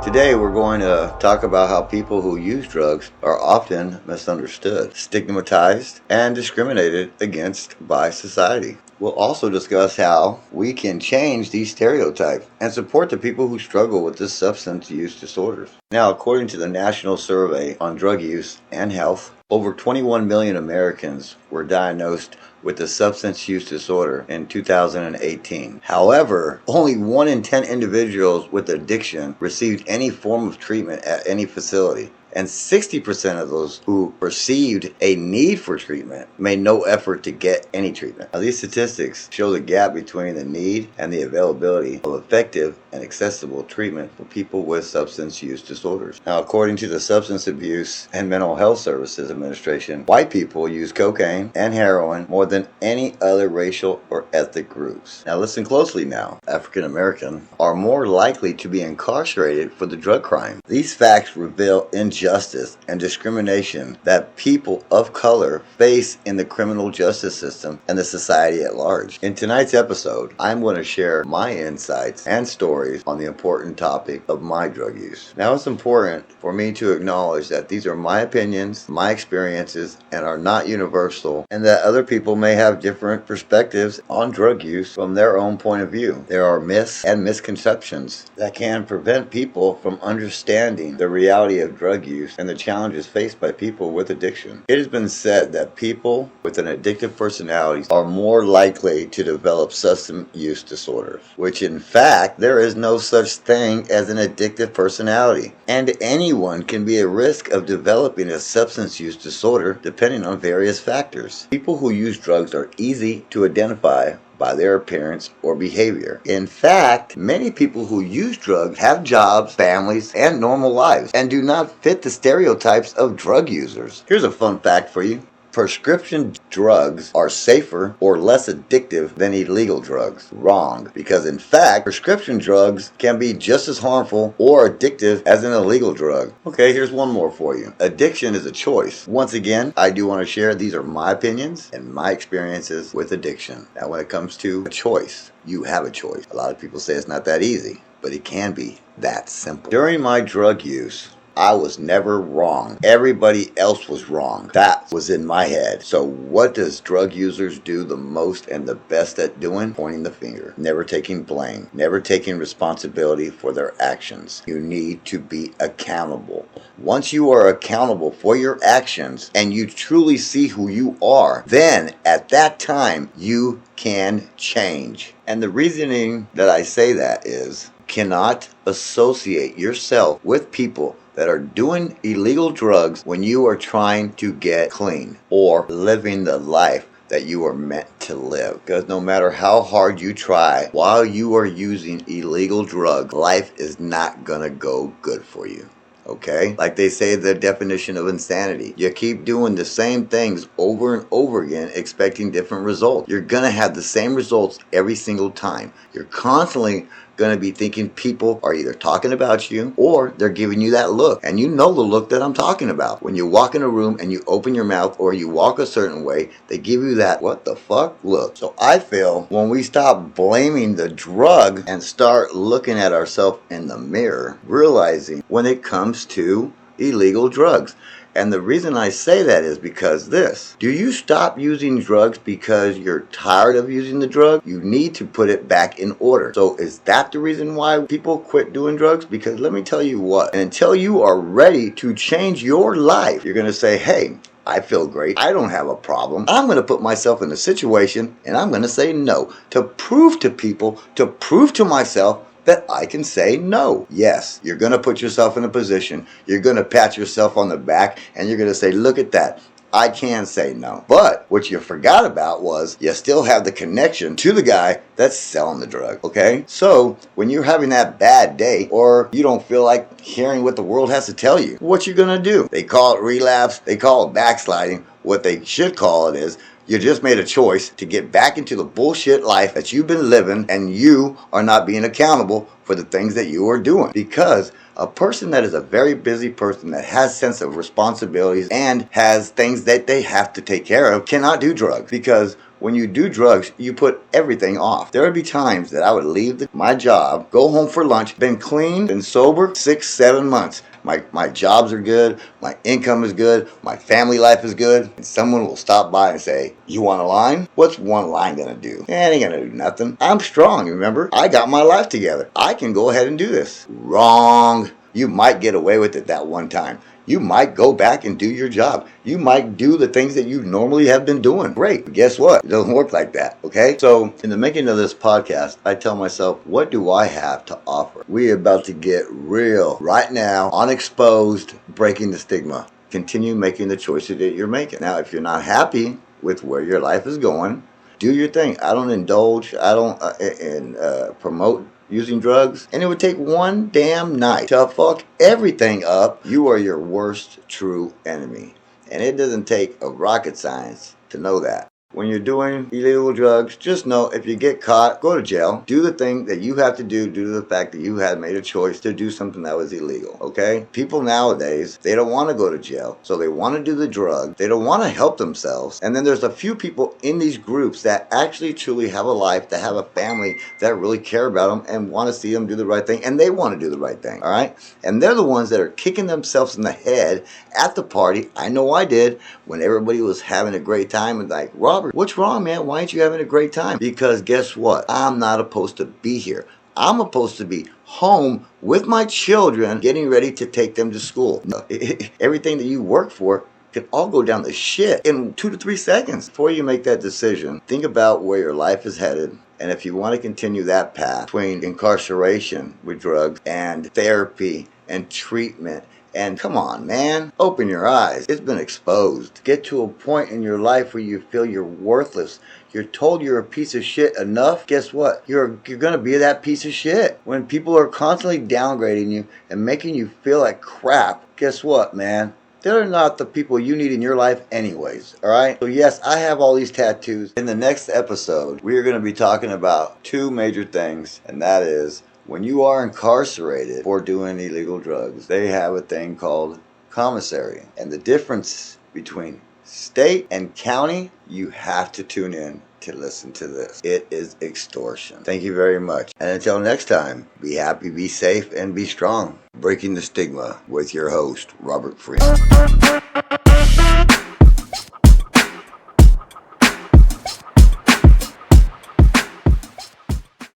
Today we're going to talk about how people who use drugs are often misunderstood, stigmatized, and discriminated against by society. We'll also discuss how we can change these stereotypes and support the people who struggle with this substance use disorders. Now, according to the National Survey on Drug Use and Health, over 21 million Americans were diagnosed with a substance use disorder in 2018. However, only 1 in 10 individuals with addiction received any form of treatment at any facility. And 60% of those who perceived a need for treatment made no effort to get any treatment. Now, these statistics show the gap between the need and the availability of effective and accessible treatment for people with substance use disorders. Now, according to the Substance Abuse and Mental Health Services Administration, white people use cocaine and heroin more than any other racial or ethnic groups. Now, listen closely now. African Americans are more likely to be incarcerated for the drug crime. These facts reveal injustice and discrimination that people of color face in the criminal justice system and the society at large. In tonight's episode, I'm going to share my insights and stories on the important topic of my drug use. Now, it's important for me to acknowledge that these are my opinions, my experiences, and are not universal, and that other people may have different perspectives on drug use from their own point of view. There are myths and misconceptions that can prevent people from understanding the reality of drug use and the challenges faced by people with addiction. It has been said that people with an addictive personality are more likely to develop substance use disorders, which in fact, there is no such thing as an addictive personality, and anyone can be at risk of developing a substance use disorder depending on various factors. People who use drugs are easy to identify by their appearance or behavior. In fact, many people who use drugs have jobs, families, and normal lives, and do not fit the stereotypes of drug users. Here's a fun fact for you. Prescription drugs are safer or less addictive than illegal drugs. Wrong, because in fact, prescription drugs can be just as harmful or addictive as an illegal drug. Okay, here's one more for you. Addiction is a choice. Once again, I do want to share these are my opinions and my experiences with addiction. Now, when it comes to a choice, you have a choice. A lot of people say it's not that easy, but it can be that simple. During my drug use, I was never wrong. Everybody else was wrong. That was in my head. So what does drug users do the most and the best at doing? Pointing the finger. Never taking blame. Never taking responsibility for their actions. You need to be accountable. Once you are accountable for your actions and you truly see who you are, then at that time you can change. And the reasoning that I say that is, cannot associate yourself with people that are doing illegal drugs when you are trying to get clean or living the life that you are meant to live. Because no matter how hard you try while you are using illegal drugs, life is not gonna go good for you. Okay? Like they say, the definition of insanity. You keep doing the same things over and over again, expecting different results. You're gonna have the same results every single time. You're constantly going to be thinking people are either talking about you or they're giving you that look. And you know the look that I'm talking about. When you walk in a room and you open your mouth or you walk a certain way, they give you that what the fuck look. So I feel when we stop blaming the drug and start looking at ourselves in the mirror, realizing when it comes to illegal drugs. And the reason I say that is because this. Do you stop using drugs because you're tired of using the drug? You need to put it back in order. So is that the reason why people quit doing drugs? Because let me tell you what, until you are ready to change your life, you're going to say, hey, I feel great. I don't have a problem. I'm going to put myself in a situation and I'm going to say no to prove to people, to prove to myself that I can say no. Yes, you're going to put yourself in a position, you're going to pat yourself on the back, and you're going to say, look at that. I can say no. But what you forgot about was you still have the connection to the guy that's selling the drug, okay? So when you're having that bad day or you don't feel like hearing what the world has to tell you, what you going to do? They call it relapse. They call it backsliding. What they should call it is you just made a choice to get back into the bullshit life that you've been living, and you are not being accountable for the things that you are doing. Because a person that is a very busy person that has sense of responsibilities and has things that they have to take care of cannot do drugs. Because when you do drugs, you put everything off. There would be times that I would leave my job, go home for lunch, been clean, been sober 6-7 months. My jobs are good, my income is good, my family life is good, and someone will stop by and say, you want a line? What's one line gonna do? It ain't gonna do nothing. I'm strong, remember? I got my life together. I can go ahead and do this. Wrong. You might get away with it that one time. You might go back and do your job. You might do the things that you normally have been doing. Great. But guess what? It doesn't work like that, okay? So in the making of this podcast, I tell myself, what do I have to offer? We're about to get real right now, unexposed, breaking the stigma. Continue making the choices that you're making. Now, if you're not happy with where your life is going, do your thing. I don't indulge. I don't promote using drugs, and it would take one damn night to fuck everything up. You are your worst true enemy, and it doesn't take a rocket science to know that. When you're doing illegal drugs, just know if you get caught, go to jail. Do the thing that you have to do due to the fact that you had made a choice to do something that was illegal, okay? People nowadays, they don't want to go to jail, so they want to do the drug. They don't want to help themselves. And then there's a few people in these groups that actually truly have a life, that have a family, that really care about them and want to see them do the right thing, and they want to do the right thing, all right? And they're the ones that are kicking themselves in the head at the party. I know I did, when everybody was having a great time and like, Robert, what's wrong, man? Why aren't you having a great time? Because guess what? I'm not supposed to be here. I'm supposed to be home with my children, getting ready to take them to school. Everything that you work for can all go down the shit in 2 to 3 seconds. Before you make that decision, think about where your life is headed. And if you want to continue that path between incarceration with drugs and therapy and treatment, and come on, man, open your eyes. It's been exposed. Get to a point in your life where you feel you're worthless. You're told you're a piece of shit enough. Guess what? You're going to be that piece of shit. When people are constantly downgrading you and making you feel like crap, guess what, man? They're not the people you need in your life anyways, all right? So yes, I have all these tattoos. In the next episode, we are going to be talking about 2 major things, and that is, when you are incarcerated for doing illegal drugs, they have a thing called commissary. And the difference between state and county, you have to tune in to listen to this. It is extortion. Thank you very much. And until next time, be happy, be safe, and be strong. Breaking the Stigma with your host, Robert Freeman.